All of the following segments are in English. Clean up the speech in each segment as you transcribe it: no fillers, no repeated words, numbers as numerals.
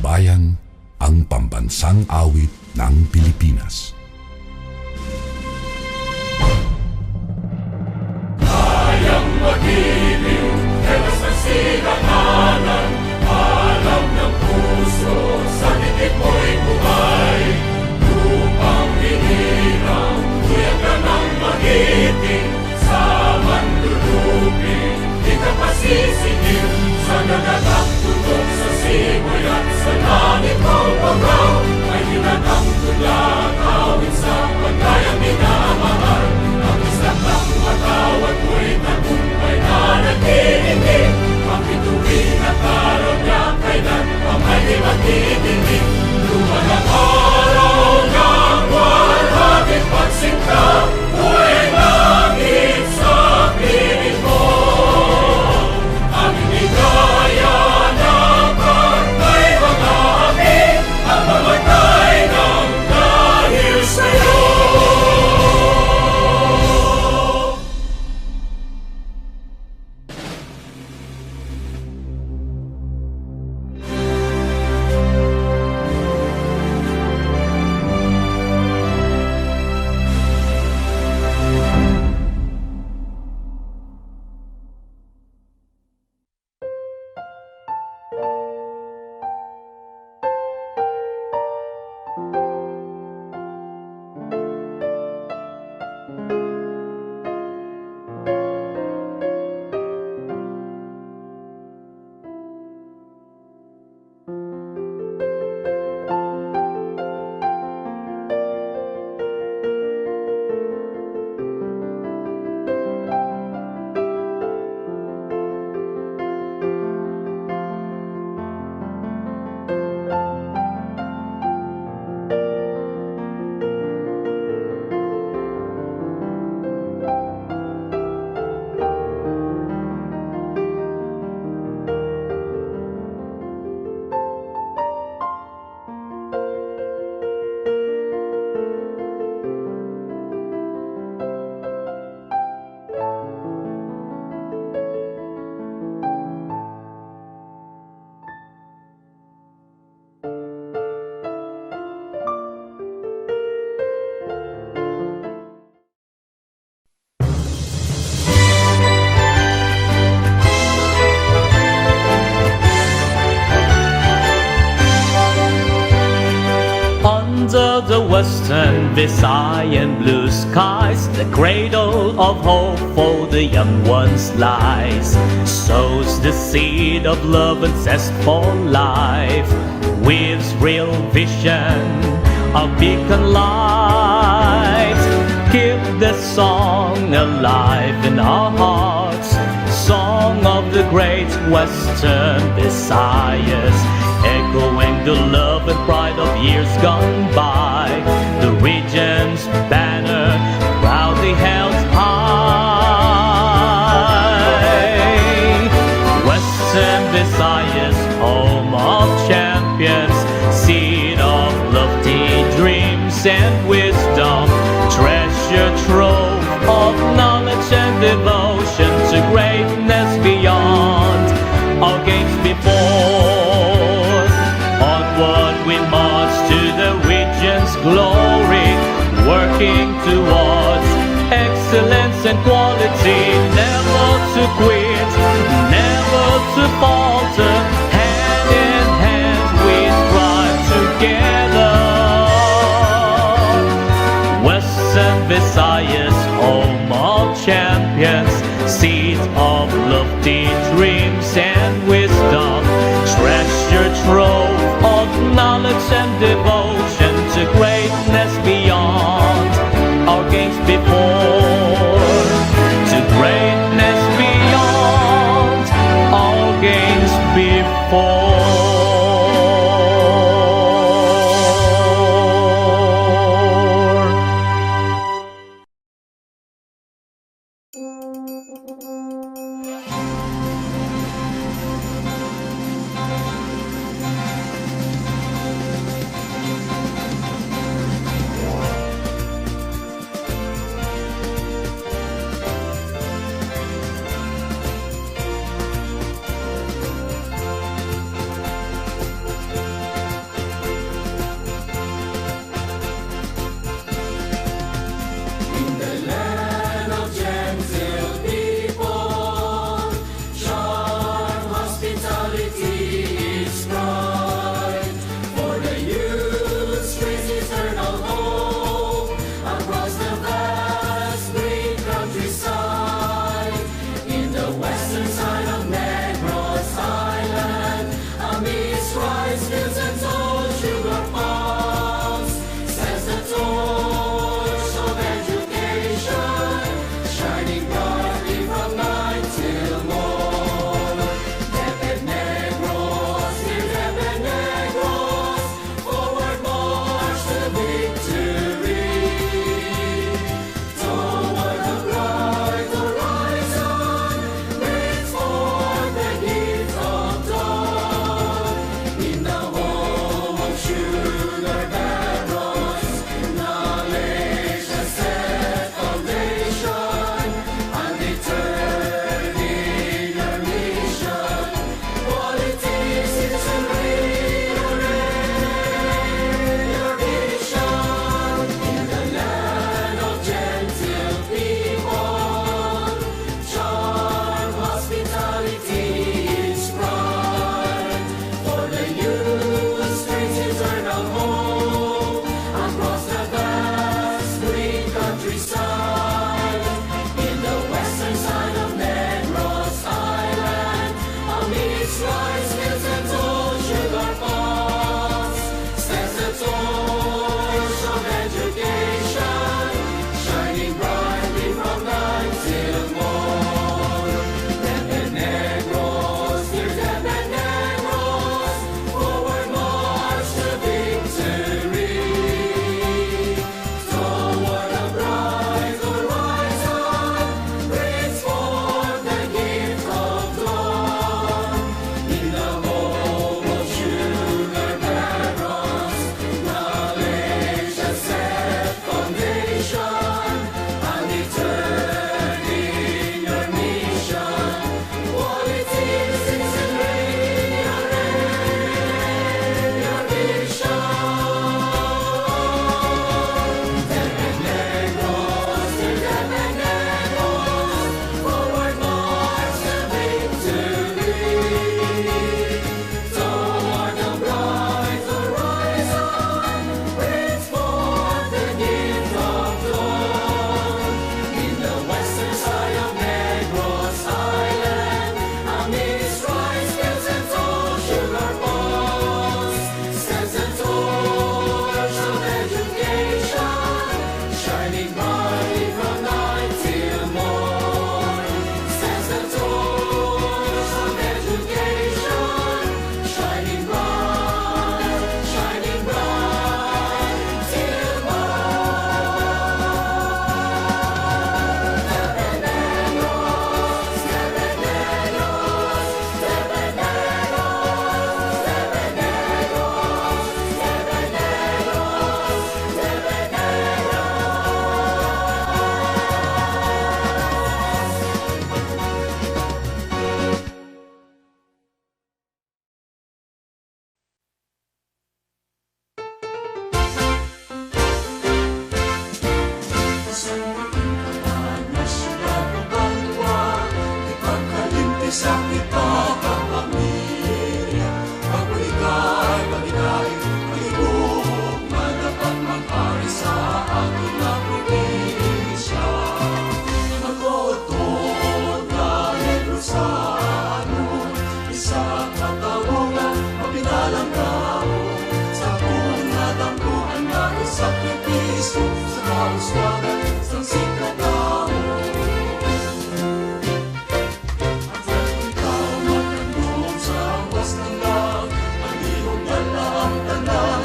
bayan, ang pambansang awit ng Pilipinas. Kayang mag-ibig, helas ng silanganan, alam ng puso, sa titik mo'y buhay. Lupang hinirang, kuya ka ng magiting, sa manlulupin, di ka pasisingil, sa nagagang tutok sa simoy at sa langit mong pagaw, ay ginagang tulad, awit sa pagkayang minamahal. Ang isang ng matawad mo'y tagumpay na nagtitindig, ang bituin at araw niya kailan ang may di magtitindig. Luman ang araw ng walhagit pagsinta, buhay langit sa piling mo. Ang inigaya na pagkay mga api, ang mamatay ng dahil sa'yo. Under the western Visayan blue skies, the cradle of hope for the young ones lies. Sows the seed of love and zest for life, weaves real vision of beacon light. Keep the song alive in our hearts, song of the great western Visayas, echoing the love and pride of years gone by. The region's banner proudly held high. Western Visayas, home of champions, seed of lofty dreams and wisdom, treasure trove of knowledge and devotion to greatness beyond our gates before. Onward we march to the region's glory, working towards excellence and quality, never to quit, never to falter. Hand in hand we strive together. Western Visayas, home of champions, seed of lofty dreams and wisdom, treasure trove of knowledge and devotion to greatness beyond our gates before. To greatness beyond our gates before.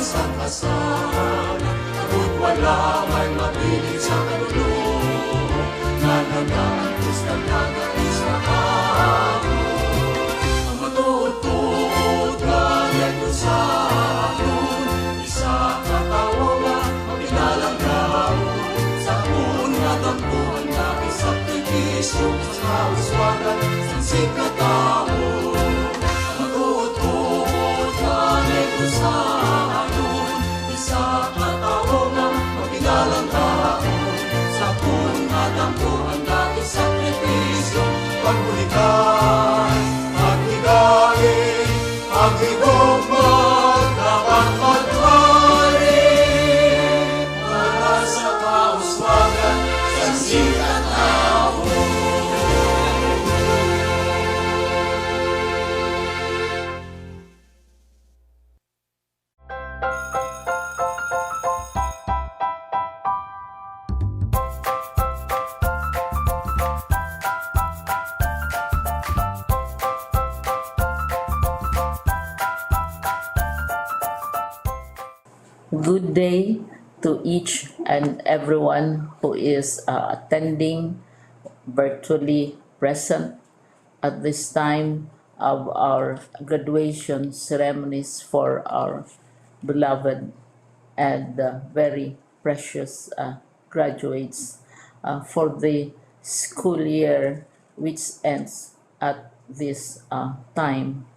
sa kasal, at wala may mapiling sa kaluluwa, na nag-aantos ng nagais na ako. Ang matuod-tuod na neto sa aton, isa katawagan, mapilalang tao, sa punga dampuan na isakripisyo, sa kauswagan, sa sikatao. Ang matuod-tuod na neto sa aton, isa katawagan, mapilalang tao, sa punga dampuan na isakripisyo, pagbulikan, paghigain, paghigugmod, dapat maghari, para sa kauswagan, sa sikatao. Good day to each and everyone who is attending virtually present at this time of our graduation ceremonies for our beloved and very precious graduates for the school year which ends at this time.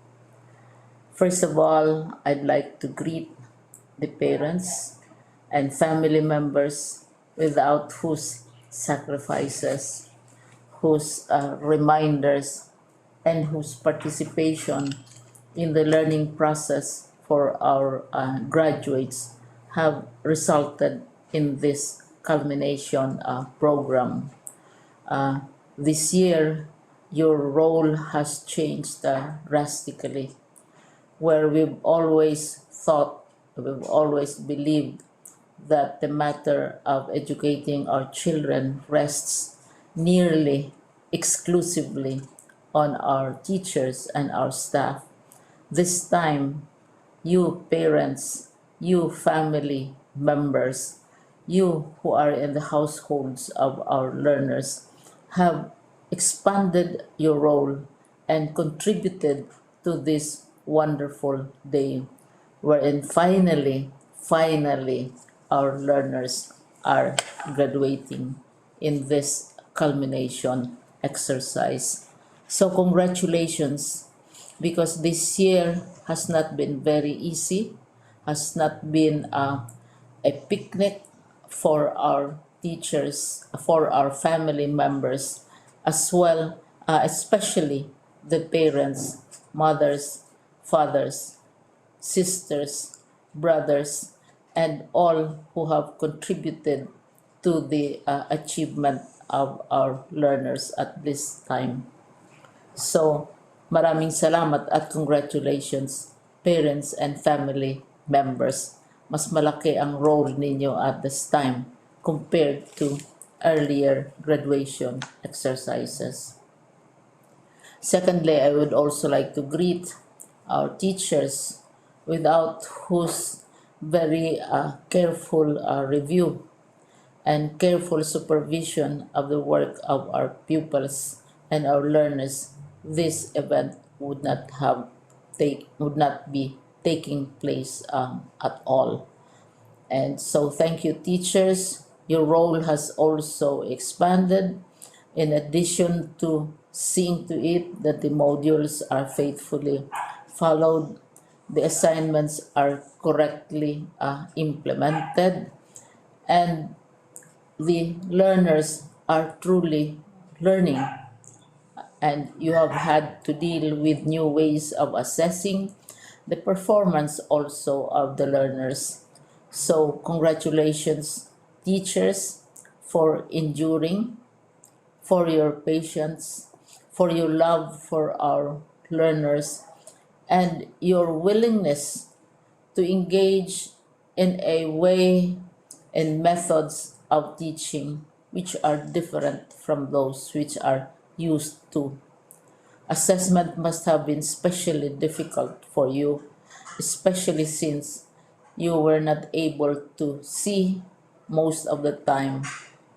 First of all, I'd like to greet the parents and family members without whose sacrifices, whose reminders, and whose participation in the learning process for our graduates have resulted in this culmination program. This year, your role has changed drastically, where we've always believed that the matter of educating our children rests nearly exclusively on our teachers and our staff. This time, you parents, you family members, you who are in the households of our learners have expanded your role and contributed to this wonderful day, wherein finally, our learners are graduating in this culmination exercise. So congratulations, because this year has not been very easy, has not been a picnic for our teachers, for our family members, as well, especially the parents, mothers, fathers, sisters, brothers, and all who have contributed to the achievement of our learners at this time. So, maraming salamat at congratulations, parents and family members. Mas malaki ang role ninyo at this time compared to earlier graduation exercises. Secondly, I would also like to greet our teachers, without whose very careful review and careful supervision of the work of our pupils and our learners, this event would not be taking place at all. And so thank you, teachers. Your role has also expanded, in addition to seeing to it that the modules are faithfully followed, the assignments are correctly implemented, and the learners are truly learning. And you have had to deal with new ways of assessing the performance also of the learners. So congratulations, teachers, for enduring, for your patience, for your love for our learners, and your willingness to engage in a way and methods of teaching which are different from those which are used to. Assessment must have been especially difficult for you, especially since you were not able to see most of the time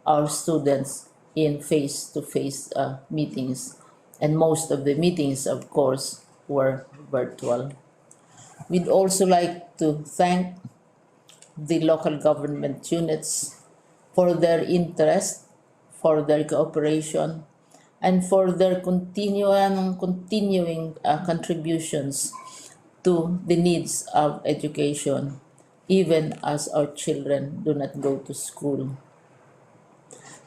our students in face-to-face meetings, and most of the meetings, of course, were virtual. We'd also like to thank the local government units for their interest, for their cooperation, and for their continuing contributions to the needs of education, even as our children do not go to school.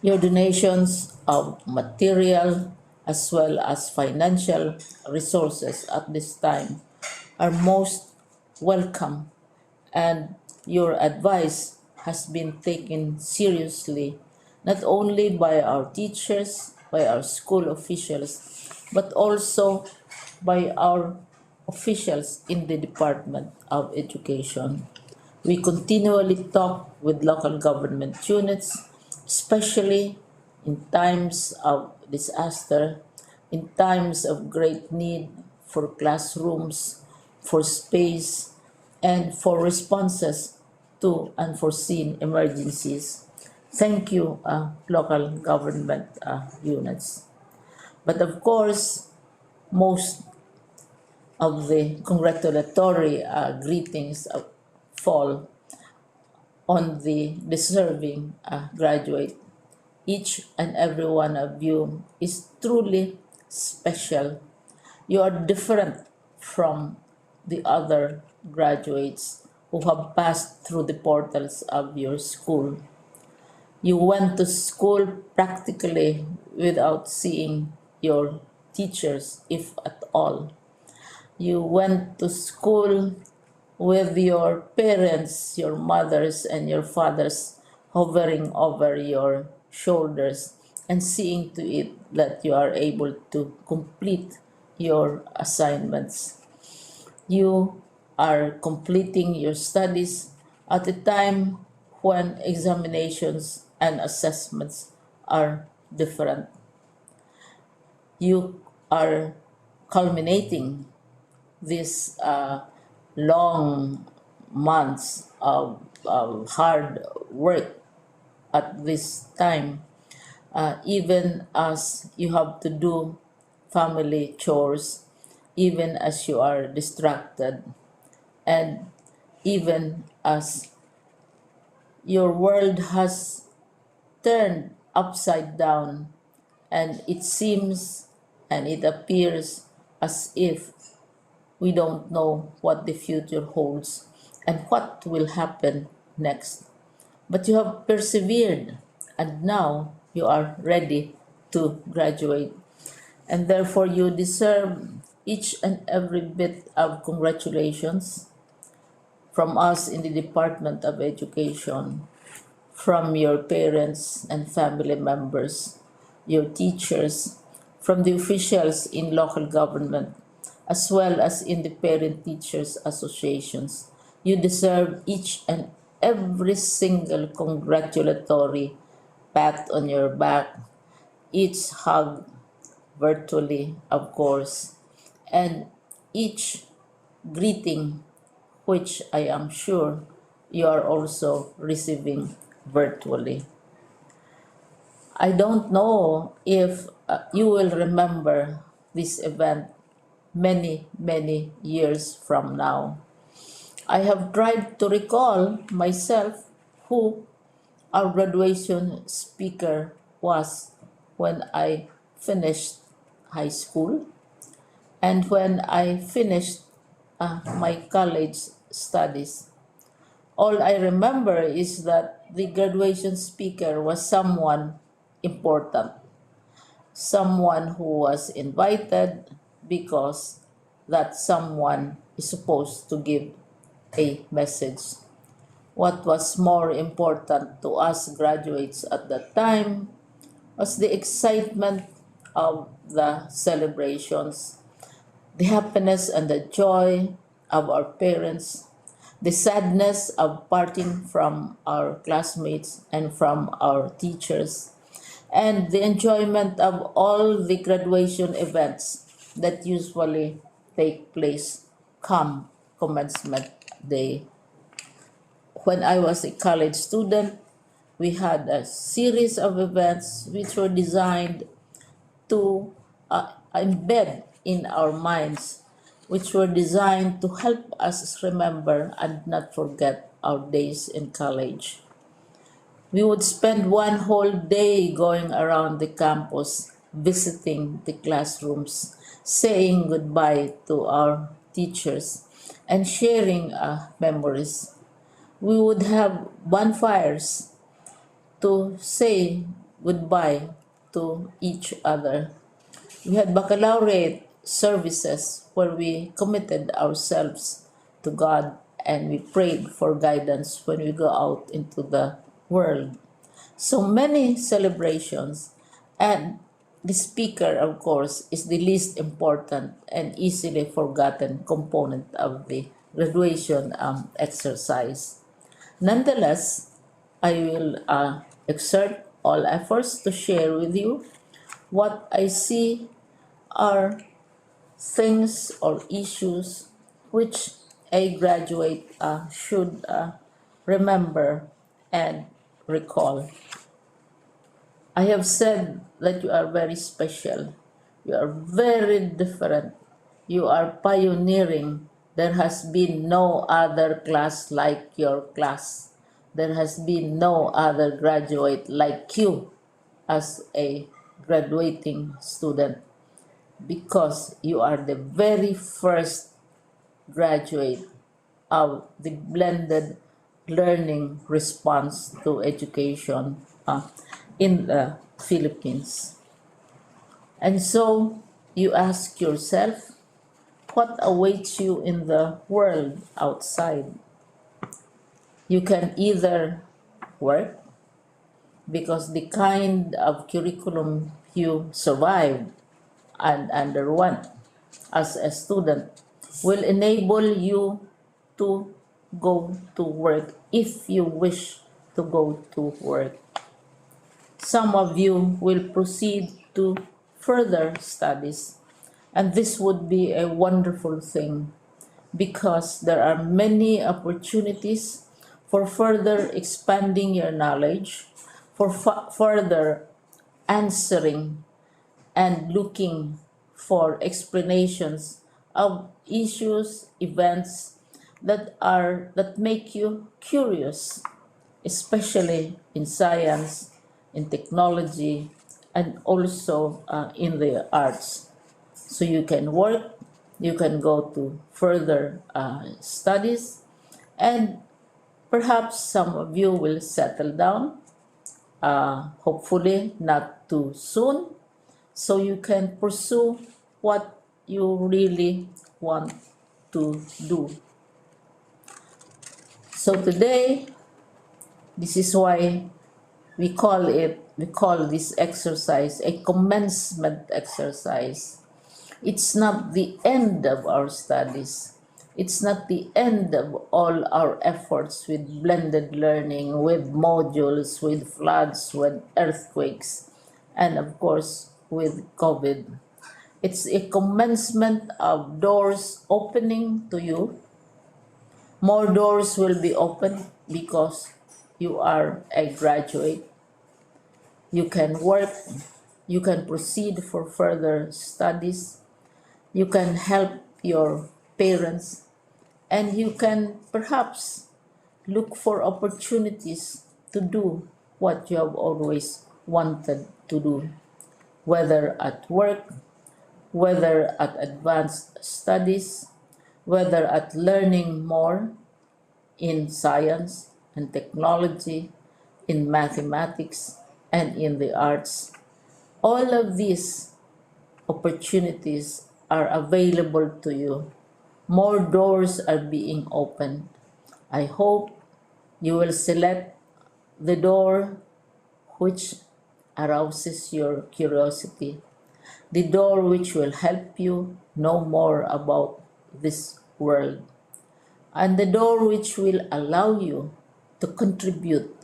Your donations of material as well as financial resources at this time are most welcome, and your advice has been taken seriously not only by our teachers, by our school officials, but also by our officials in the Department of Education. We continually talk with local government units, especially in times of disaster, in times of great need for classrooms, for space, and for responses to unforeseen emergencies. Thank you, local government units. But of course, most of the congratulatory greetings fall on the deserving graduate. Each and every one of you is truly special. You are different from the other graduates who have passed through the portals of your school. You went to school practically without seeing your teachers, if at all. You went to school with your parents, your mothers, and your fathers hovering over your shoulders and seeing to it that you are able to complete your assignments. You are completing your studies at a time when examinations and assessments are different. You are culminating these long months of hard work at this time, even as you have to do family chores, even as you are distracted, and even as your world has turned upside down, and it seems and it appears as if we don't know what the future holds and what will happen next. But you have persevered, and now you are ready to graduate. And therefore, you deserve each and every bit of congratulations from us in the Department of Education, from your parents and family members, your teachers, from the officials in local government, as well as in the parent teachers associations. You deserve each and every single congratulatory pat on your back, each hug virtually, of course, and each greeting, which I am sure you are also receiving virtually. I don't know if you will remember this event many, many years from now. I have tried to recall myself who our graduation speaker was when I finished high school and when I finished my college studies. All I remember is that the graduation speaker was someone important, someone who was invited because that someone is supposed to give a message. What was more important to us graduates at that time was the excitement of the celebrations, the happiness and the joy of our parents, the sadness of parting from our classmates and from our teachers, and the enjoyment of all the graduation events that usually take place come commencement day. when I was a college student, we had a series of events which were designed to embed in our minds, which were designed to help us remember and not forget our days in college. We would spend one whole day going around the campus, visiting the classrooms, saying goodbye to our teachers, and sharing memories. We would have bonfires to say goodbye to each other. We had baccalaureate services where we committed ourselves to God and we prayed for guidance when we go out into the world. So many celebrations, and the speaker, of course, is the least important and easily forgotten component of the graduation exercise. Nonetheless, I will exert all efforts to share with you what I see are things or issues which a graduate should remember and recall. I have said that you are very special. You are very different. You are pioneering. There has been no other class like your class. There has been no other graduate like you as a graduating student because you are the very first graduate of the blended learning response to education in the Philippines. And so you ask yourself, what awaits you in the world outside? You can either work because the kind of curriculum you survived and underwent as a student will enable you to go to work if you wish to go to work. Some of you will proceed to further studies, and this would be a wonderful thing because there are many opportunities for further expanding your knowledge, for further answering and looking for explanations of issues, events that make you curious, especially in science, in technology, and also in the arts. So you can work, you can go to further studies, and perhaps some of you will settle down, hopefully not too soon, so you can pursue what you really want to do. So today, this is why we call this exercise a commencement exercise. It's not the end of our studies. It's not the end of all our efforts with blended learning, with modules, with floods, with earthquakes, and of course with COVID. It's a commencement of doors opening to you. More doors will be opened because you are a graduate. You can work, you can proceed for further studies, you can help your parents, and you can perhaps look for opportunities to do what you have always wanted to do, whether at work, whether at advanced studies, whether at learning more in science and technology, in mathematics, and in the arts. All of these opportunities are available to you. More doors are being opened. I hope you will select the door which arouses your curiosity, the door which will help you know more about this world, and the door which will allow you to contribute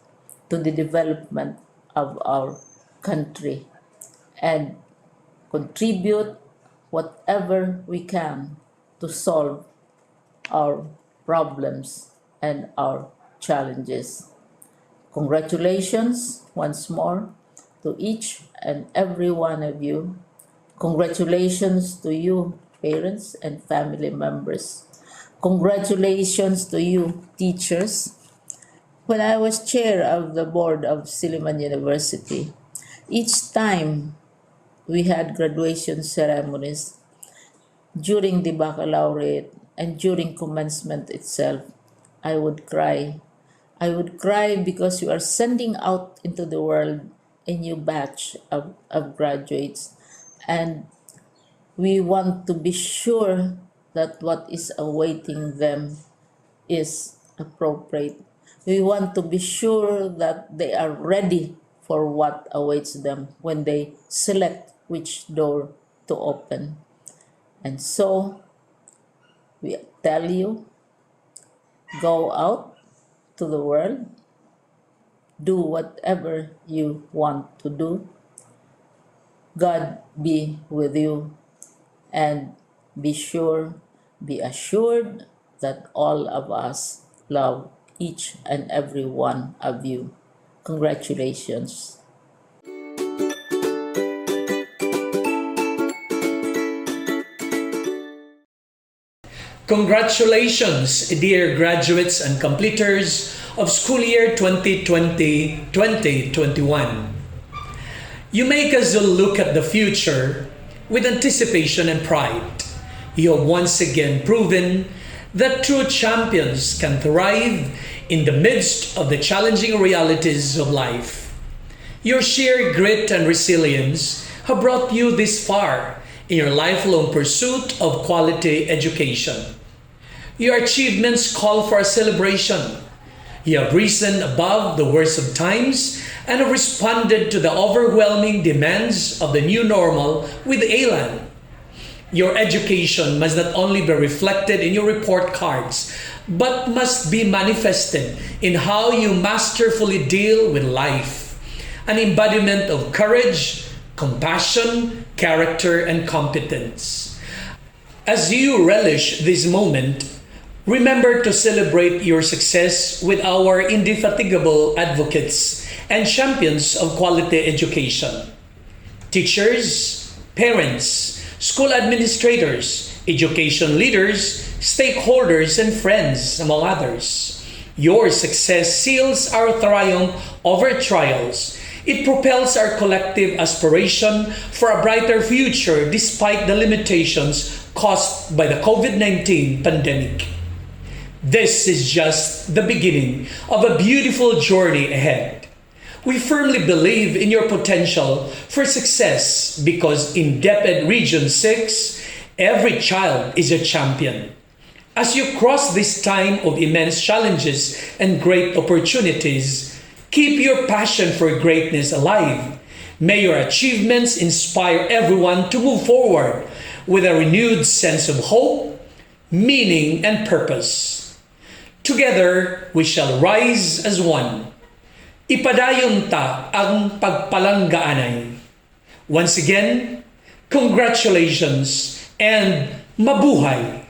to the development of our country and contribute whatever we can to solve our problems and our challenges. Congratulations once more to each and every one of you. Congratulations to you, parents and family members. Congratulations to you, teachers. When I was chair of the board of Silliman University, each time we had graduation ceremonies during the baccalaureate and during commencement itself, I would cry. I would cry because you are sending out into the world a new batch of graduates, and we want to be sure that what is awaiting them is appropriate. We want to be sure that they are ready for what awaits them when they select which door to open. And so we tell you, go out to the world, do whatever you want to do. God be with you, and be sure, be assured that all of us love each and every one of you. Congratulations. Congratulations, dear graduates and completers of school year 2020-2021. You make us look at the future with anticipation and pride. You have once again proven that true champions can thrive in the midst of the challenging realities of life. Your sheer grit and resilience have brought you this far in your lifelong pursuit of quality education. Your achievements call for a celebration. You have risen above the worst of times and have responded to the overwhelming demands of the new normal with elan. Your education must not only be reflected in your report cards, but must be manifested in how you masterfully deal with life. An embodiment of courage, compassion, character, and competence. As you relish this moment, remember to celebrate your success with our indefatigable advocates and champions of quality education. Teachers, parents, school administrators, education leaders, stakeholders, and friends, among others. Your success seals our triumph over trials. It propels our collective aspiration for a brighter future despite the limitations caused by the COVID-19 pandemic. This is just the beginning of a beautiful journey ahead. We firmly believe in your potential for success because in DepEd Region 6, every child is a champion. As you cross this time of immense challenges and great opportunities, keep your passion for greatness alive. May your achievements inspire everyone to move forward with a renewed sense of hope, meaning, and purpose. Together, we shall rise as one. Ipadayon ta ang pagpalanggaanay. Once again, congratulations and mabuhay!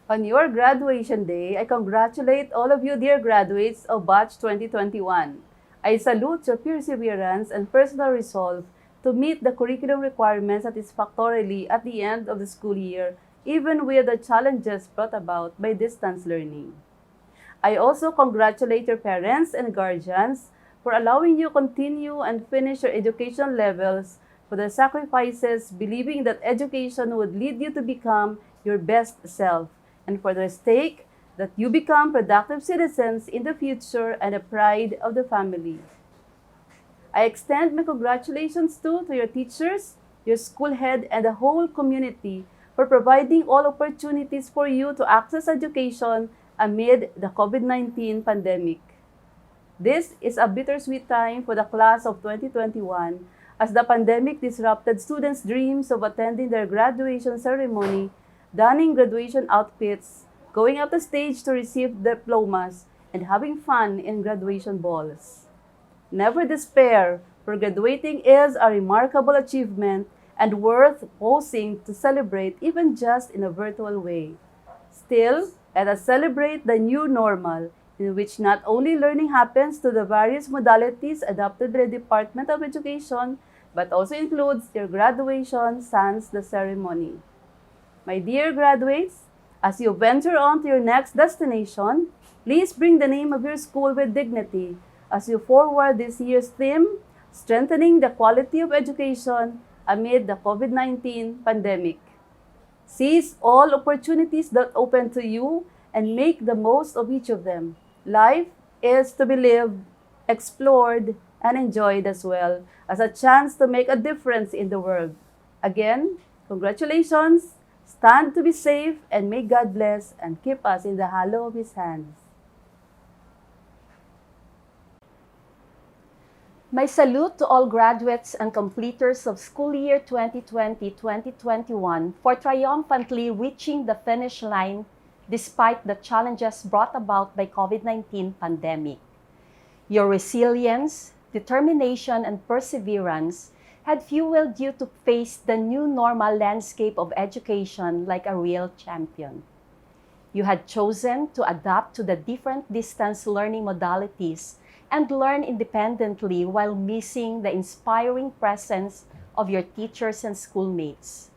On your graduation day, I congratulate all of you dear graduates of Batch 2021. I salute your perseverance and personal resolve to meet the curriculum requirements satisfactorily at the end of the school year, even with the challenges brought about by distance learning. I also congratulate your parents and guardians for allowing you continue and finish your education levels, for the sacrifices, believing that education would lead you to become your best self, and for the stake that you become productive citizens in the future and the pride of the family. I extend my congratulations to your teachers, your school head, and the whole community for providing all opportunities for you to access education amid the COVID-19 pandemic. This is a bittersweet time for the class of 2021 as the pandemic disrupted students' dreams of attending their graduation ceremony, donning graduation outfits, going up the stage to receive diplomas, and having fun in graduation balls. Never despair, for graduating is a remarkable achievement and worth pausing to celebrate even just in a virtual way. Still, Let us celebrate the new normal, in which not only learning happens to the various modalities adopted by the Department of Education, but also includes your graduation sans the ceremony. My dear graduates, as you venture on to your next destination, please bring the name of your school with dignity as you forward this year's theme, Strengthening the Quality of Education Amid the COVID-19 Pandemic. Seize all opportunities that open to you and make the most of each of them. Life is to be lived, explored, and enjoyed as well as a chance to make a difference in the world. Again, congratulations, stand to be safe, and may God bless and keep us in the hollow of His hands. My salute to all graduates and completers of school year 2020-2021 for triumphantly reaching the finish line despite the challenges brought about by COVID-19 pandemic. Your resilience, determination, and perseverance had fueled you to face the new normal landscape of education like a real champion. You had chosen to adapt to the different distance learning modalities and learn independently while missing the inspiring presence of your teachers and schoolmates.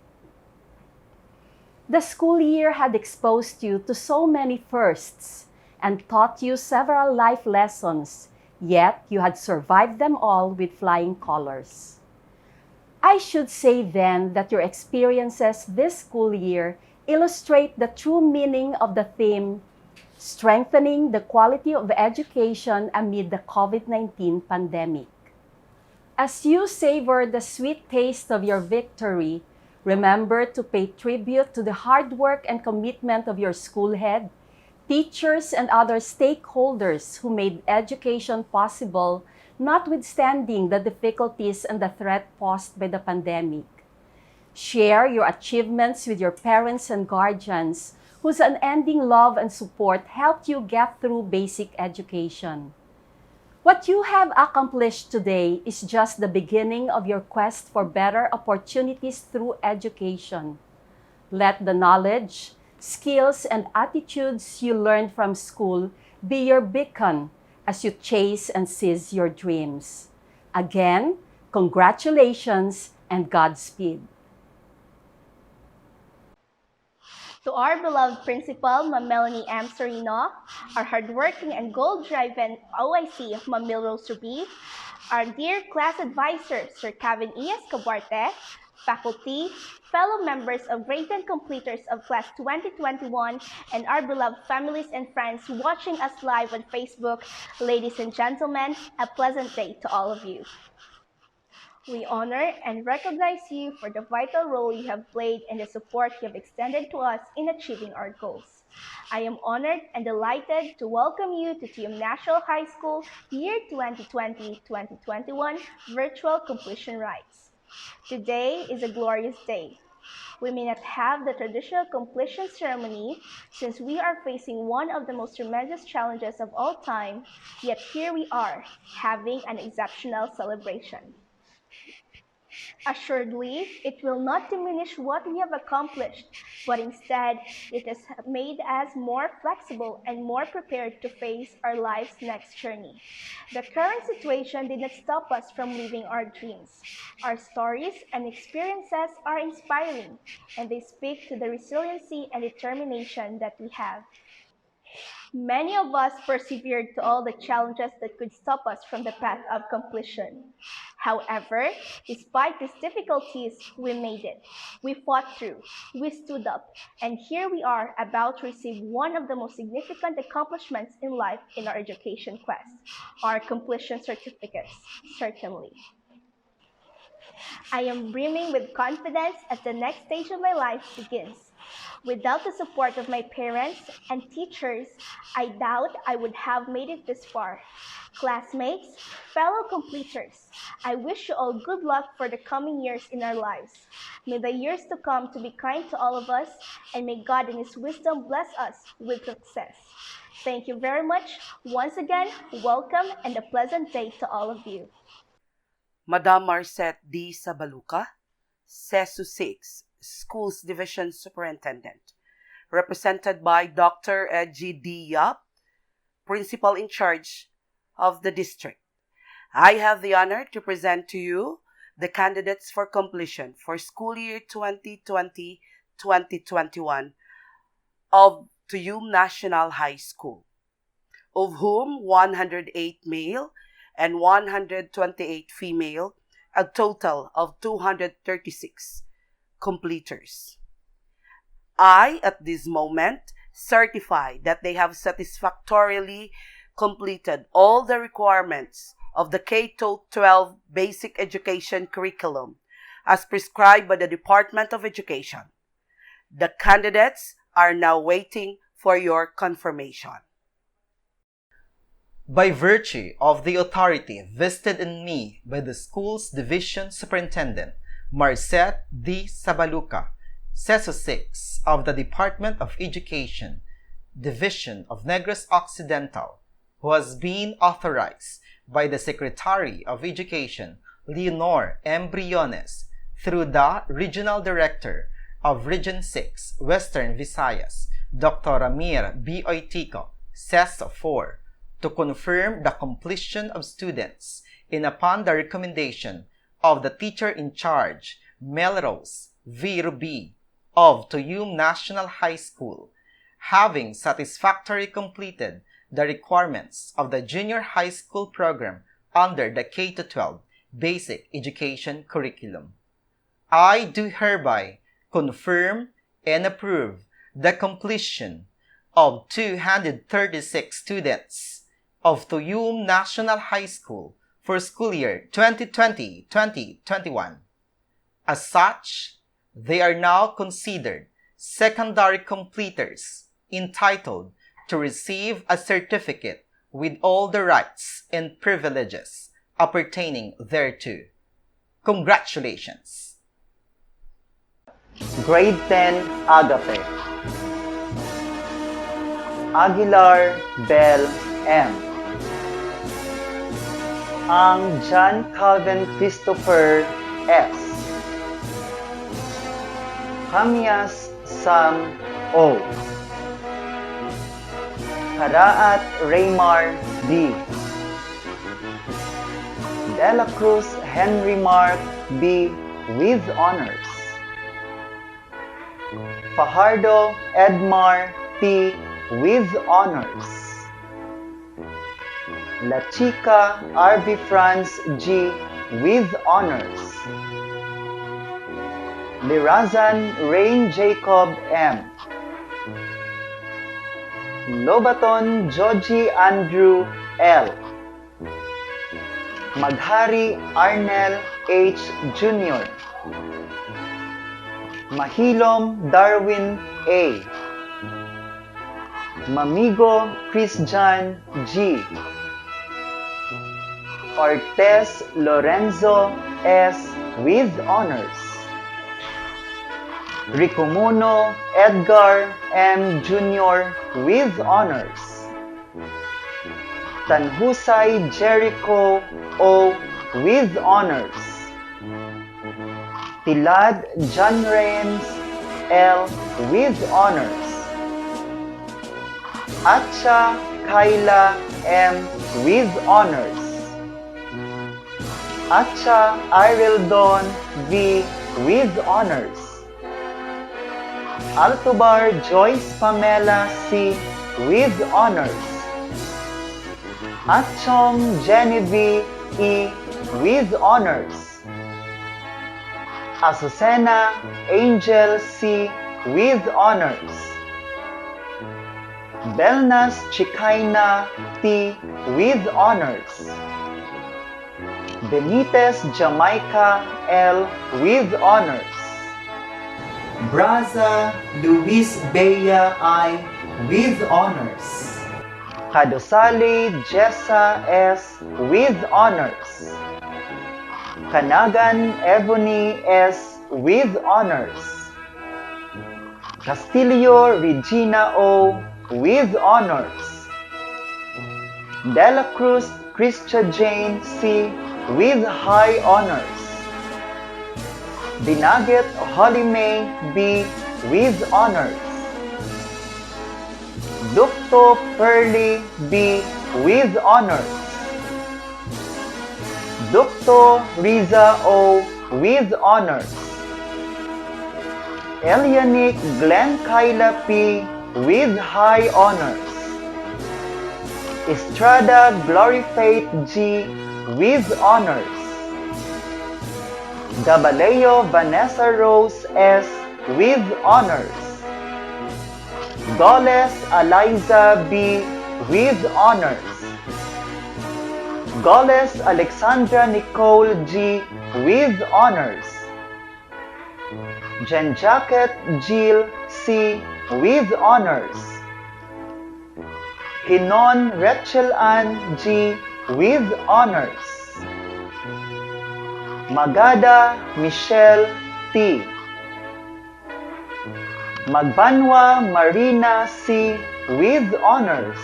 The school year had exposed you to so many firsts and taught you several life lessons, yet you had survived them all with flying colors. I should say then that your experiences this school year illustrate the true meaning of the theme, Strengthening the Quality of Education Amid the COVID-19 Pandemic. As you savor the sweet taste of your victory, remember to pay tribute to the hard work and commitment of your school head, teachers, and other stakeholders who made education possible, notwithstanding the difficulties and the threat posed by the pandemic. Share your achievements with your parents and guardians, whose unending love and support helped you get through basic education. What you have accomplished today is just the beginning of your quest for better opportunities through education. Let the knowledge, skills, and attitudes you learned from school be your beacon as you chase and seize your dreams. Again, congratulations and Godspeed. To our beloved principal, Ma'am Melanie M. Serino, our hardworking and goal-driven OIC, Ma'am Milrose Ruby, our dear class advisor, Sir Kevin E. Escabarte, faculty, fellow members of grade 10 completers of class 2021, and our beloved families and friends watching us live on Facebook, ladies and gentlemen, a pleasant day to all of you. We honor and recognize you for the vital role you have played and the support you have extended to us in achieving our goals. I am honored and delighted to welcome you to Tuyom National High School Year 2020-2021 Virtual Completion Rites. Today is a glorious day. We may not have the traditional completion ceremony since we are facing one of the most tremendous challenges of all time, yet here we are, having an exceptional celebration. Assuredly, it will not diminish what we have accomplished, but instead, it has made us more flexible and more prepared to face our life's next journey. The current situation did not stop us from living our dreams. Our stories and experiences are inspiring, and they speak to the resiliency and determination that we have. Many of us persevered to all the challenges that could stop us from the path of completion. However, despite these difficulties, we made it. We fought through, we stood up, and here we are about to receive one of the most significant accomplishments in life in our education quest, our completion certificates, certainly. I am brimming with confidence as the next stage of my life begins. Without the support of my parents and teachers, I doubt I would have made it this far. Classmates, fellow completers, I wish you all good luck for the coming years in our lives. May the years to come to be kind to all of us, and may God in His wisdom bless us with success. Thank you very much. Once again, welcome and a pleasant day to all of you. Madam Marcette D. Sabaluca, CESU 6, Schools Division Superintendent, represented by Dr. Edgy D. Yap, Principal in charge of the district. I have the honor to present to you the candidates for completion for school year 2020-2021 of Tuyom National High School, of whom 108 male and 128 female, a total of 236 completers. I, at this moment, certify that they have satisfactorily completed all the requirements of the K-12 basic education curriculum as prescribed by the Department of Education. The candidates are now waiting for your confirmation. By virtue of the authority vested in me by the school's Division Superintendent, Marcet D. Sabaluca, Seso 6 of the Department of Education, Division of Negros Occidental, who has been authorized by the Secretary of Education, Leonor M. Briones, through the Regional Director of Region 6, Western Visayas, Dr. Ramir B. Oitico, Seso 4, to confirm the completion of students in upon the recommendation of the teacher in charge, Melrose V. Ruby, of Tuyom National High School, having satisfactorily completed the requirements of the junior high school program under the K-12 basic education curriculum. I do hereby confirm and approve the completion of 236 students of Tuyom National High School for school year 2020-2021. As such, they are now considered secondary completers entitled to receive a certificate with all the rights and privileges appertaining thereto. Congratulations! Grade 10 Agape. Aguilar Bell M. Ang John Calvin Christopher S. Kamias Sam O. Karaat Raymar D. Dela Cruz Henry Mark B. with honors. Fajardo Edmar P. with honors. La Chica R.B. Franz G. with honors. Lirazan Rain Jacob M. Lobaton Joji Andrew L. Maghari Arnel H. Jr. Mahilom Darwin A. Mamigo Christian G. Ortez Lorenzo S. with honors. Ricomuno Edgar M. Jr. with honors. Tanhusay Jericho O. with honors. Tilad John Rains L. with honors. Acha Kaila M. with honors. Acha Irildon V. with honors. Altobar Joyce Pamela C. with honors. Achong Genevieve E. with honors. Azucena Angel C. with honors. Belnas Chikaina T. with honors. Benitez Jamaica L. with honors. Braza Luis Bea I. with honors. Kadosali Jessa S. with honors. Kanagan Ebony S. with honors. Castillo Regina O. with honors. Dela Cruz Christia Jane C. with high honors. Dinaget Holly May B. with honors. Ducto Perli B. with honors. Ducto Riza O. with honors. Elianic Glenn Kyla P. with high honors. Estrada Glory Faith G. with honors. Gabaleo Vanessa Rose S. with honors. Goles Eliza B. with honors. Goles Alexandra Nicole G. with honors. Jen Jacket Jill C. with honors. Hinon Rachel Ann G. with honors. Magada Michelle T. Magbanwa Marina C. with honors.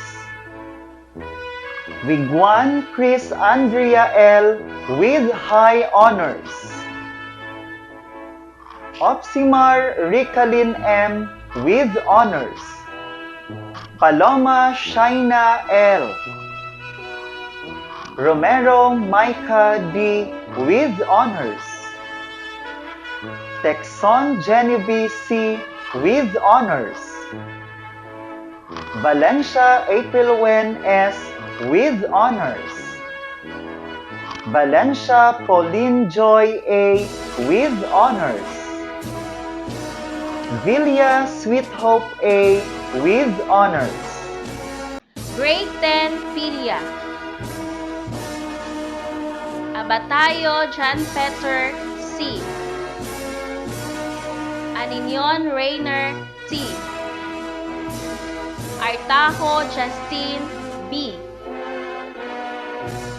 Wiguan Chris Andrea L. with high honors. Opsimar Ricalin M. with honors. Paloma Shaina L. Romero Micah D. with honors. Texon Genevieve C. with honors. Valencia April Wen S. with honors. Valencia Pauline Joy A. with honors. Villa Sweet Hope A. with honors. Grade 10 Philia. Abatayo John Peter C. Aninion Rainer T. Artajo Justine B.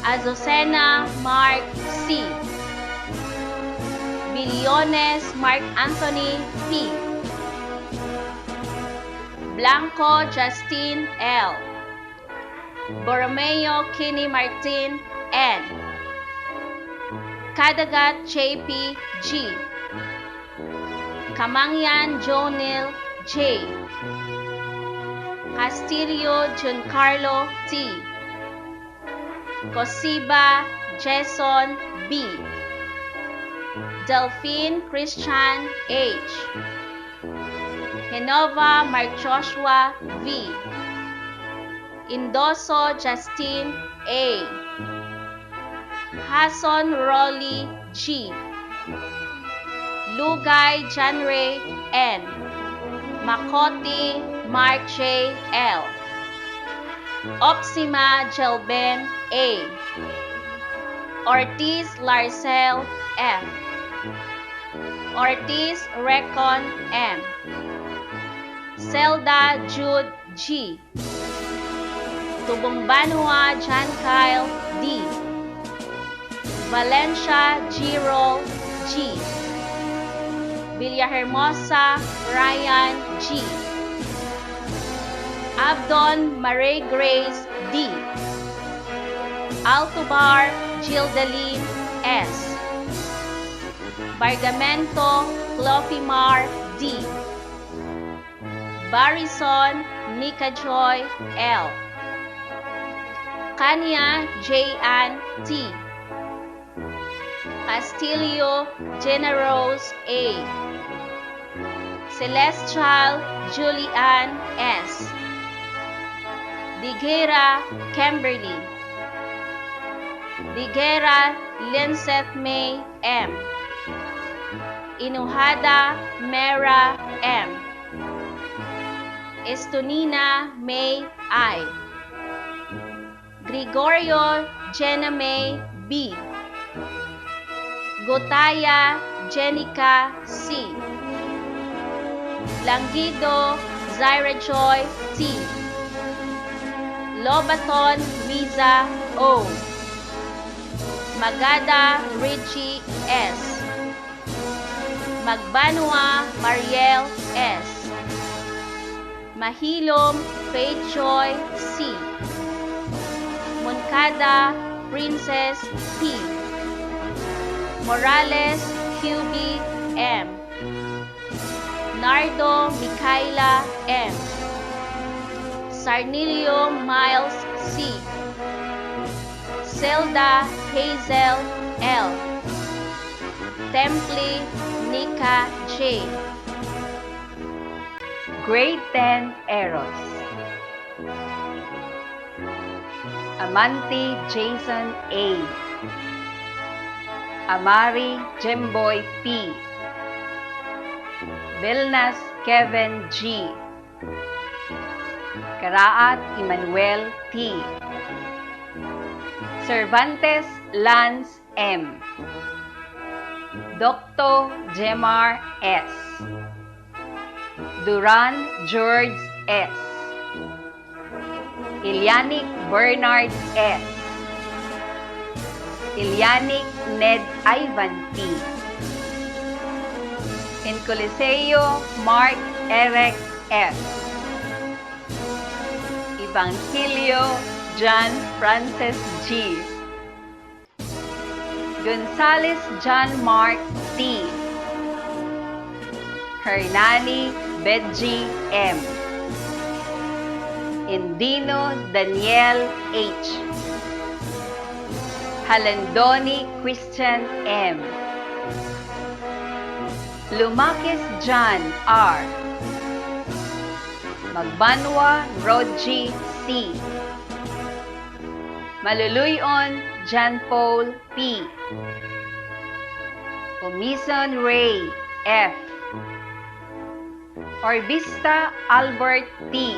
Azucena Mark C. Billones Mark Anthony P. Blanco Justine L. Borromeo Kinney Martin N. Kadagat JP G. Kamangyan Jonil J. Castillo Giancarlo T. Cosiba Jason B. Delphine Christian H. Genova Mark Joshua V. Indoso Justine A. Hasson Rolly G. Lugay Janray N. Makoti Mark J. L. Opsima Jelben A. Ortiz Larcel F. Ortiz Recon M. Zelda Jude G. Tubongbanua John Kyle D. Valencia Giro G. Villahermosa Ryan G. Abdon Marie Grace D. Altobar Gildeline S. Bargamento Clofimar D. Barison Nika Joy L. Kanya J. Ann T. Castillo Generose A. Celestial Julian S. Digera Kimberly. Digera Linseth May M. Inuhada Mera M. Estonina May I. Gregorio Jenna May B. Gotaya Jenica C. Langido Zaira Joy T. Lobaton Visa O. Magada Richie S. Magbanua Mariel S. Mahilom Faith Joy C. Moncada Princess P. Morales QB M. Nardo Micaela M. Sarnilio Miles C. Zelda Hazel L. Templi Nika J. Grade 10 Eros. Amanti Jason A. Amari Jemboy P. Belnas Kevin G. Karaat Emmanuel T. Cervantes Lance M. Docto Jemar S. Duran George S. Ilianic Bernard S. Ilianic Ned Ivan T. Incoliseo Mark Eric S. Evangelio John Francis G. Gonzales John Mark T. Hernani Bedji M. Indino Daniel H. Halandoni Christian M. Lumakis John R. Magbanwa Rodji C. Maluluyon John Paul P. Umison Ray F. Orbista Albert T.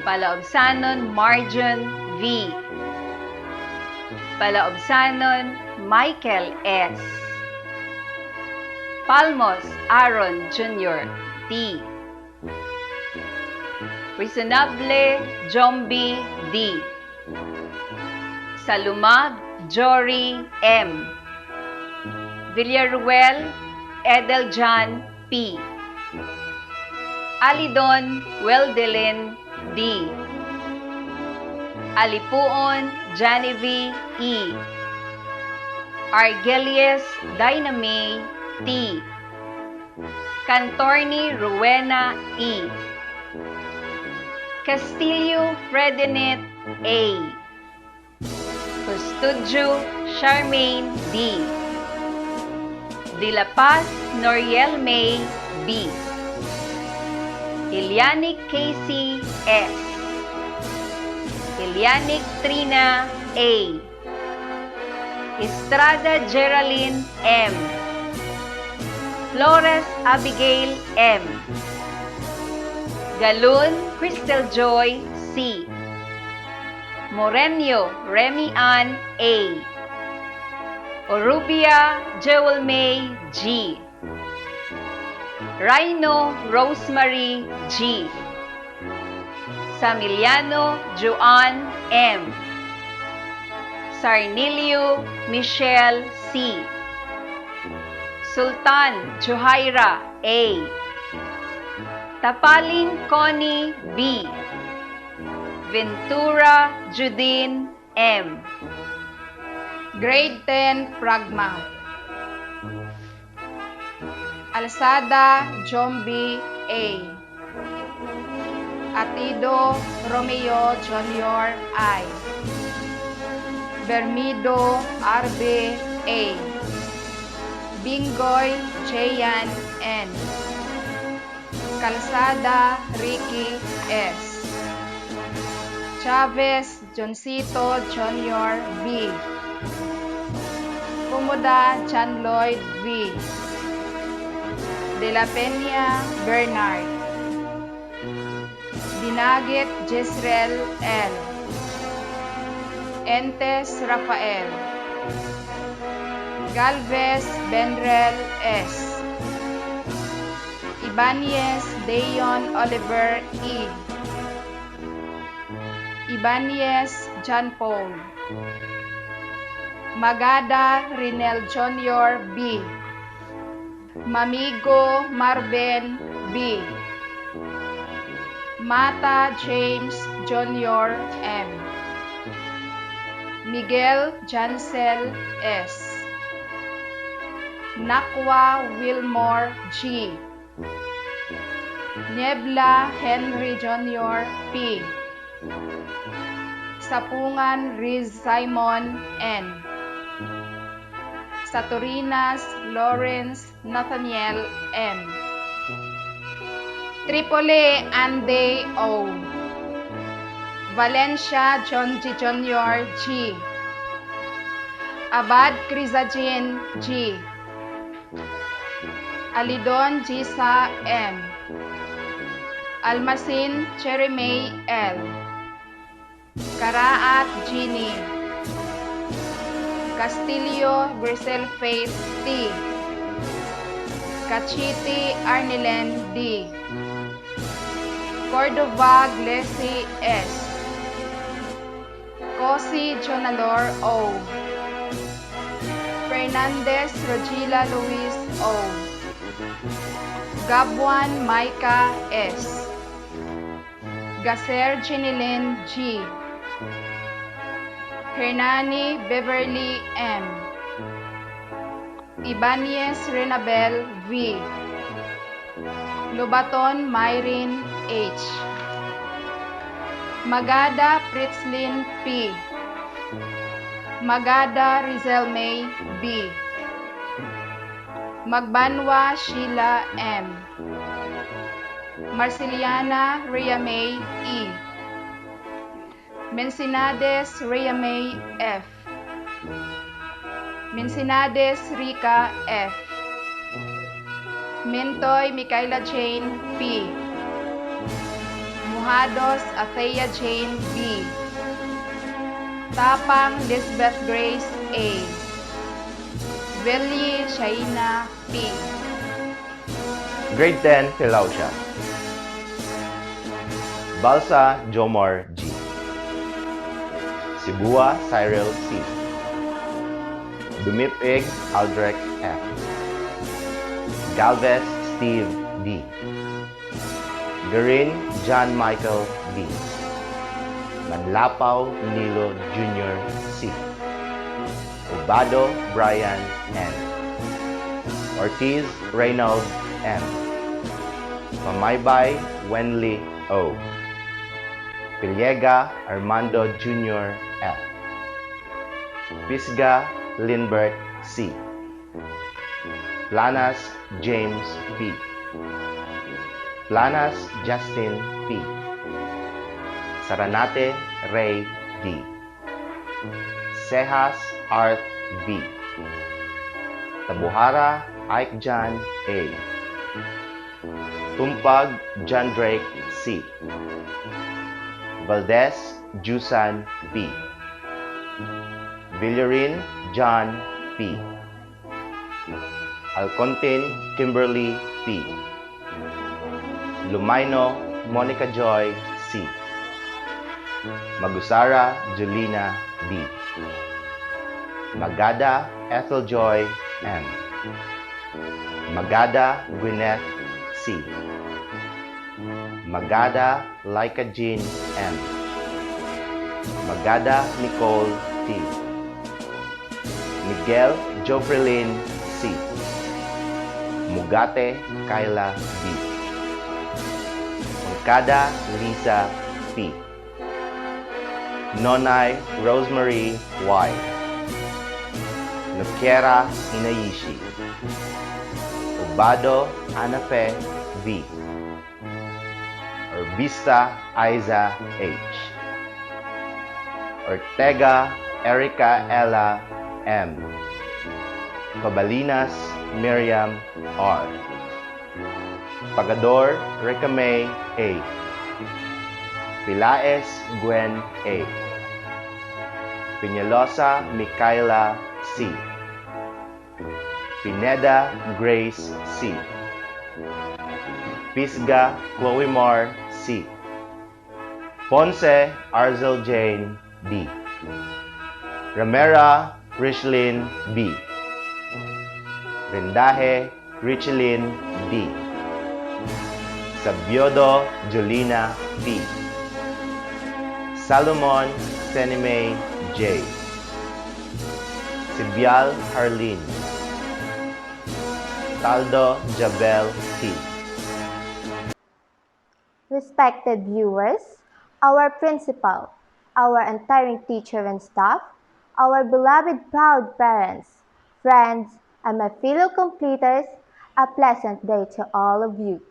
Palaobsanon Marjon V. Palaobsanon Michael S. Palmos Aaron Jr. T. Reasonable Jombi D. Salumag Jory M. Villaruel Edeljan P. Alidon Weldelin D. Alipuon Janivi E. Argelius Dyname T. Cantorni Rowena E. Castillo Fredinet A. Custodio Charmaine D. De La Paz Noriel May B. Ilianic Casey S. Ilianic Trina A. Estrada Geraldine M. Flores Abigail M. Galun Crystal Joy C. Morenio Remy Ann A. Orubia Jewel May G. Rhino Rosemary G. Samiliano Joan M. Sarnilio Michelle C. Sultan Juhaira A. Tapaling Connie B. Ventura Judine M. Grade 10 Pragma. Alsada Jombi A. Atido Romeo Jr. I. Bermido RB A. Bingoy Jayan N. Calzada Ricky S. Chavez Johncito Jr. B. Comoda John Lloyd V. De La Peña Bernard. Dinagit Jezreel L. Entes Rafael. Galvez Benrel S. Ibanez Dayon Oliver E. Ibanez John Paul. Magada Rinel Jr. B. Mamigo Marvin B. Mata James Jr. M. Miguel Jansel S. Nakwa Wilmore G. Niebla Henry Jr. P. Sapungan Riz Simon N. Saturinas Lawrence Nathaniel M. Tripoli Ande O. Valencia John G. Jr. G. Abad Crisajin G. Alidon Gisa M. Almasin Cheremay L. Karaat Ginny. Castillo Grisel Faith T. Cachiti Arnilen D. Cordova Glesi S. Cosi Jonalor O. Fernandez Rogila Luis O. Gabuan Maika S. Gaser Jinilin G. Hernani Beverly M. Ibanez Renabel V. Lobaton Myrin H. Magada Pritzlin P. Magada Rizel May B. Magbanwa Sheila M. Marceliana Rhea May E. Mencinades Rhea May F. Mencinades Rica F. Mintoy Micaela Jane P. Muhados Athea Jane B. Tapang Lisbeth Grace A. Villi Shaina P. Grade 10, Filausia. Balsa Jomar G. Sibua Cyril C. Dumipig Aldrich F. Galvez Steve D. Garin John Michael D. Manlapaw Nilo Jr. C. Ubado Brian N. Ortiz Reynald M. Mamaybay Wenley O. Piliega Armando Jr. F. Pisga Lindbert C. Planas James P. Planas Justin P. Saranate Ray D. Sejas Art B. Tabuhara Ike John A. Tumpag John Drake C. Valdez Jusan P. Villarin John P. Alcontin Kimberly P. Lumaino Monica Joy C. Magusara Julina D. Magada Ethel Joy M. Magada Gwyneth C. Magada Laika Jean M. Magada Nicole T. Miguel Jofrelin C. Mugate Kyla B. Moncada Lisa P. Nonay Rosemary Y. Nokiera Inayishi. Ubado Anafe V. Orbista Aiza H. Ortega Erica Ella M. Cabalinas Miriam R. Pagador Recamay A. Pilaes Gwen A. Piñalosa Micaela C. Pineda Grace C. Pisga Chloe Mar C. Ponce Arzel Jane D. Ramera Richlin B. Rendaje Richelin D. Sabiodo Jolina P. Salomon Senime J. Sibial Harlin. Taldo Jabel T. respected viewers, our principal, our entire teacher and staff, our beloved proud parents, friends, and my fellow completers, a pleasant day to all of you.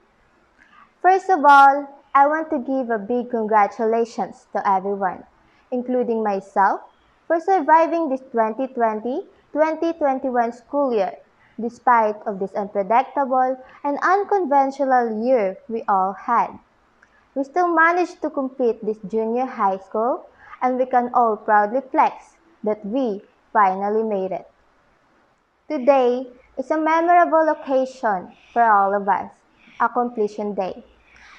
First of all, I want to give a big congratulations to everyone, including myself, for surviving this 2020-2021 school year, despite of this unpredictable and unconventional year we all had. We still managed to complete this junior high school, and we can all proudly flex that we finally made it. Today is a memorable occasion for all of us, a completion day,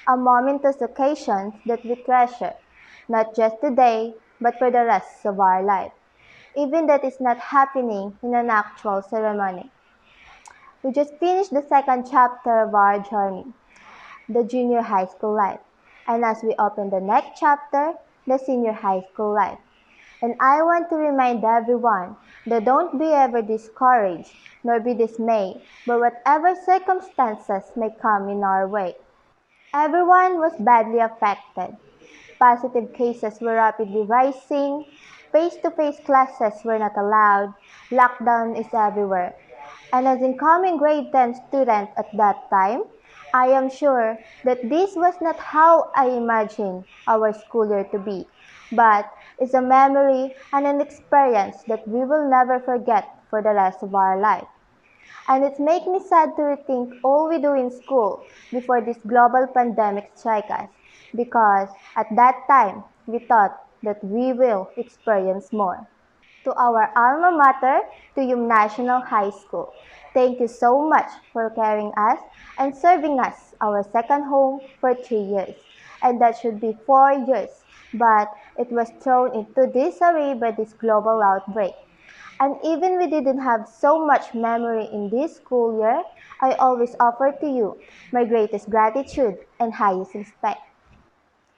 a momentous occasion that we treasure, not just today, but for the rest of our life, even that is not happening in an actual ceremony. We just finished the second chapter of our journey, the junior high school life, and as we open the next chapter, the senior high school life. And I want to remind everyone that don't be ever discouraged nor be dismayed by whatever circumstances may come in our way. Everyone was badly affected. Positive cases were rapidly rising, face-to-face classes were not allowed, lockdown is everywhere. And as incoming grade 10 student at that time, I am sure that this was not how I imagined our school year to be, but is a memory and an experience that we will never forget for the rest of our life. And it makes me sad to rethink all we do in school before this global pandemic strike us, because at that time we thought that we will experience more. To our alma mater, Tuyom National High School, thank you so much for carrying us and serving us our second home for 3 years. And that should be 4 years, but it was thrown into disarray by this global outbreak. And even we didn't have so much memory in this school year, I always offer to you my greatest gratitude and highest respect.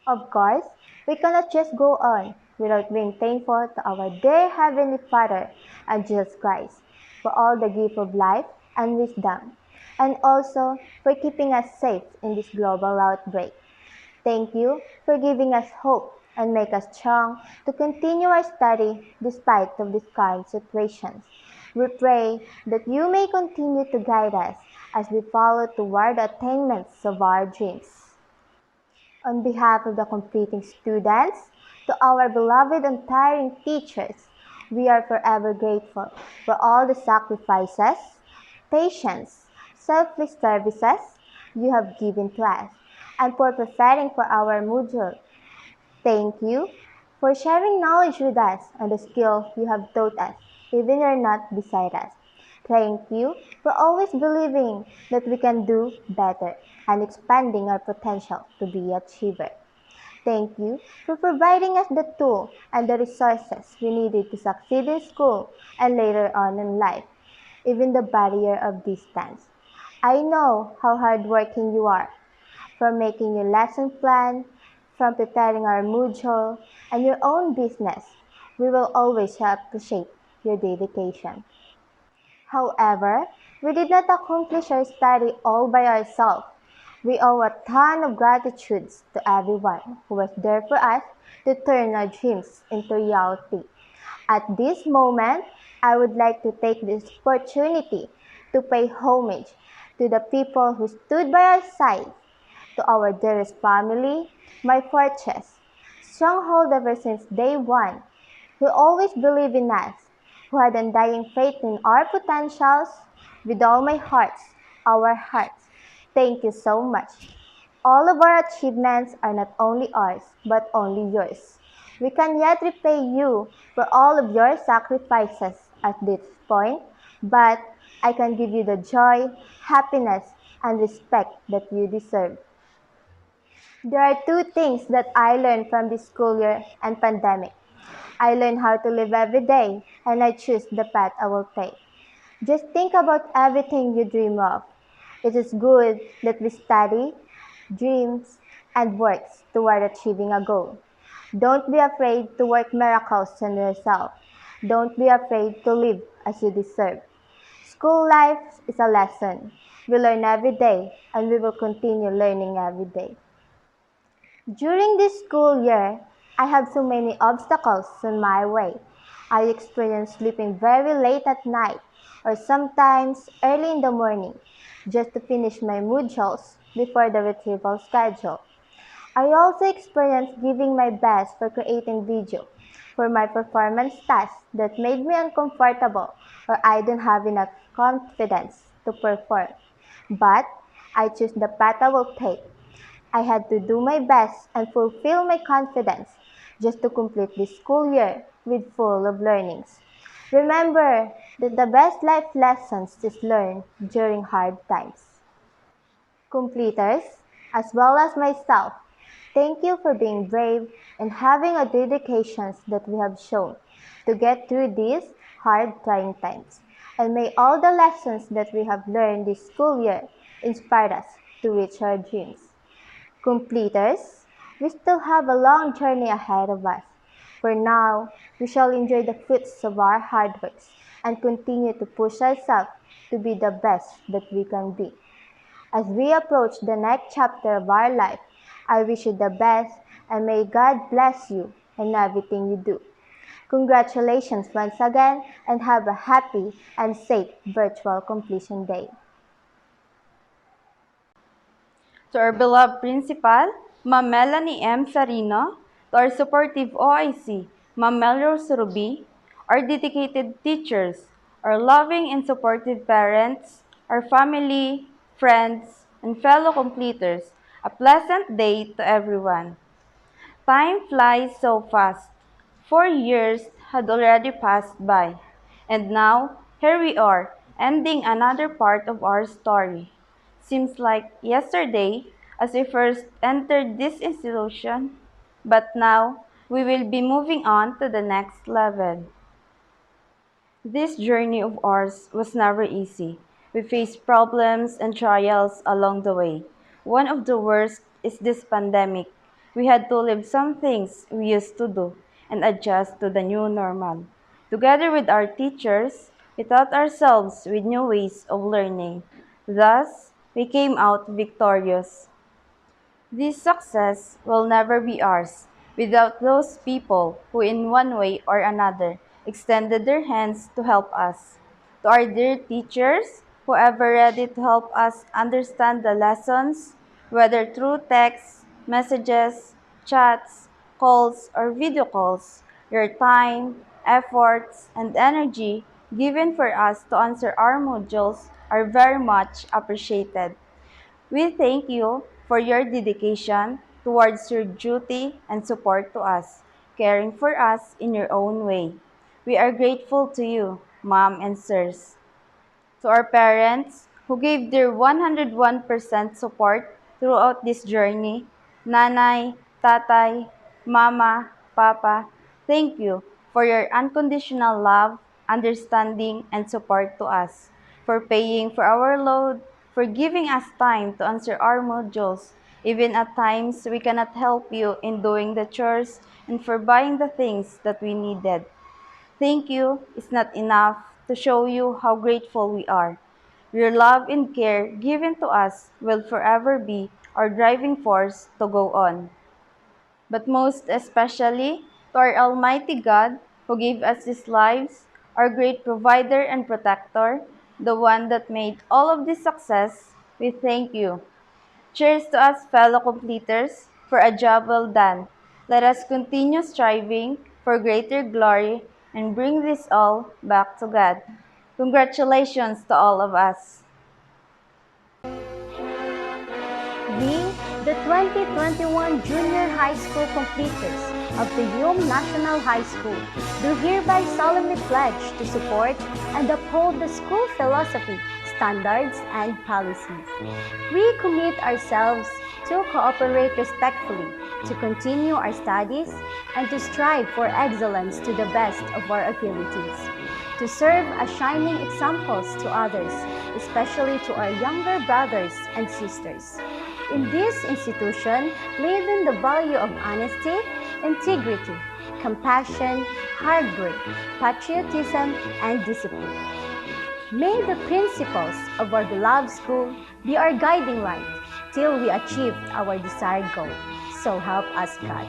Of course, we cannot just go on without being thankful to our dear Heavenly Father and Jesus Christ for all the gift of life and wisdom, and also for keeping us safe in this global outbreak. Thank you for giving us hope and make us strong to continue our study despite of these current situations. We pray that you may continue to guide us as we follow toward the attainments of our dreams. On behalf of the completing students, to our beloved and tiring teachers, we are forever grateful for all the sacrifices, patience, selfless services you have given to us, and for preparing for our module. Thank you for sharing knowledge with us and the skill you have taught us, even you're not beside us. Thank you for always believing that we can do better and expanding our potential to be achiever. Thank you for providing us the tool and the resources we needed to succeed in school and later on in life, even the barrier of distance. I know how hardworking you are, from making your lesson plan, from preparing our module, and your own business. We will always appreciate your dedication. However, we did not accomplish our study all by ourselves. We owe a ton of gratitude to everyone who was there for us to turn our dreams into reality. At this moment, I would like to take this opportunity to pay homage to the people who stood by our side, to our dearest family, my fortress, stronghold ever since day one, who always believed in us, who had undying faith in our potentials. With all my hearts, our hearts, thank you so much. All of our achievements are not only ours, but only yours. We can yet repay you for all of your sacrifices at this point, but I can give you the joy, happiness, and respect that you deserve. There are two things that I learned from this school year and pandemic. I learned how to live every day, and I choose the path I will take. Just think about everything you dream of. It is good that we study, dreams, and works toward achieving a goal. Don't be afraid to work miracles on yourself. Don't be afraid to live as you deserve. School life is a lesson. We learn every day, and we will continue learning every day. During this school year, I have so many obstacles on my way. I experience sleeping very late at night or sometimes early in the morning just to finish my modules before the retrieval schedule. I also experience giving my best for creating video for my performance tasks that made me uncomfortable or I don't have enough confidence to perform. But I choose the path I will take. I had to do my best and fulfill my confidence just to complete this school year with full of learnings. Remember that the best life lessons is learned during hard times. Completers, as well as myself, thank you for being brave and having a dedication that we have shown to get through these hard trying times. And may all the lessons that we have learned this school year inspire us to reach our dreams. Completers, we still have a long journey ahead of us. For now, we shall enjoy the fruits of our hard works and continue to push ourselves to be the best that we can be. As we approach the next chapter of our life, I wish you the best and may God bless you in everything you do. Congratulations once again and have a happy and safe virtual completion day. To our beloved principal, Ma'am Melanie M. Sarino, to our supportive OIC, Ma'am Melrose Ruby, our dedicated teachers, our loving and supportive parents, our family, friends, and fellow completers, a pleasant day to everyone. Time flies so fast. 4 years had already passed by, and now here we are, ending another part of our story. Seems like yesterday as we first entered this institution, but now we will be moving on to the next level. This journey of ours was never easy. We faced problems and trials along the way. One of the worst is this pandemic. We had to leave some things we used to do and adjust to the new normal. Together with our teachers, we taught ourselves with new ways of learning. Thus, we came out victorious. This success will never be ours without those people who, in one way or another, extended their hands to help us. To our dear teachers, who ever ready to help us understand the lessons, whether through texts, messages, chats, calls, or video calls, your time, efforts, and energy given for us to answer our modules are very much appreciated. We thank you for your dedication towards your duty and support to us, caring for us in your own way. We are grateful to you, Mom and Sirs. To our parents who gave their 101% support throughout this journey, Nanay, Tatay, Mama, Papa, thank you for your unconditional love, understanding, and support to us, for paying for our load, for giving us time to answer our modules, even at times we cannot help you in doing the chores, and for buying the things that we needed. Thank you is not enough to show you how grateful we are. Your love and care given to us will forever be our driving force to go on. But most especially to our Almighty God who gave us His lives, our great provider and protector, the one that made all of this success, we thank you. Cheers to us, fellow completers, for a job well done. Let us continue striving for greater glory and bring this all back to God. Congratulations to all of us. We, the 2021 Junior High School completers of the Tuyom National High School, do hereby solemnly pledge to support and uphold the school philosophy, standards, and policies. We commit ourselves to cooperate respectfully, to continue our studies, and to strive for excellence to the best of our abilities, to serve as shining examples to others, especially to our younger brothers and sisters. In this institution, live in the value of honesty, integrity, compassion, hard work, patriotism, and discipline. May the principles of our beloved school be our guiding light till we achieve our desired goal. So help us God.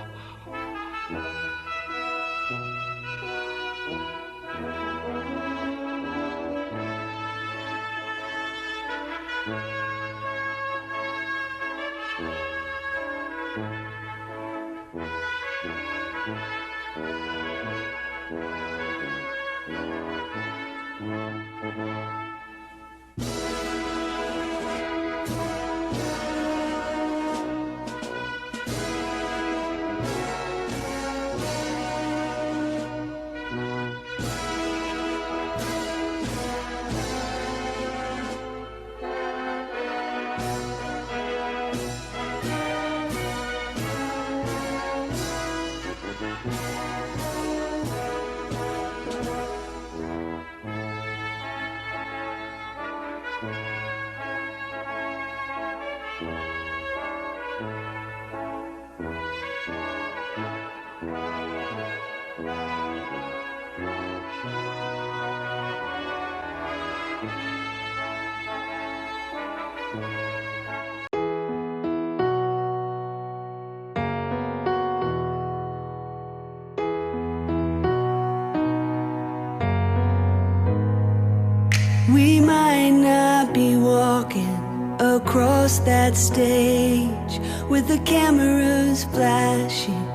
We might not be walking across that stage with the cameras flashing.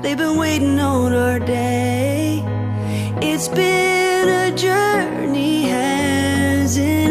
They've been waiting on our day. It's been a journey, hasn't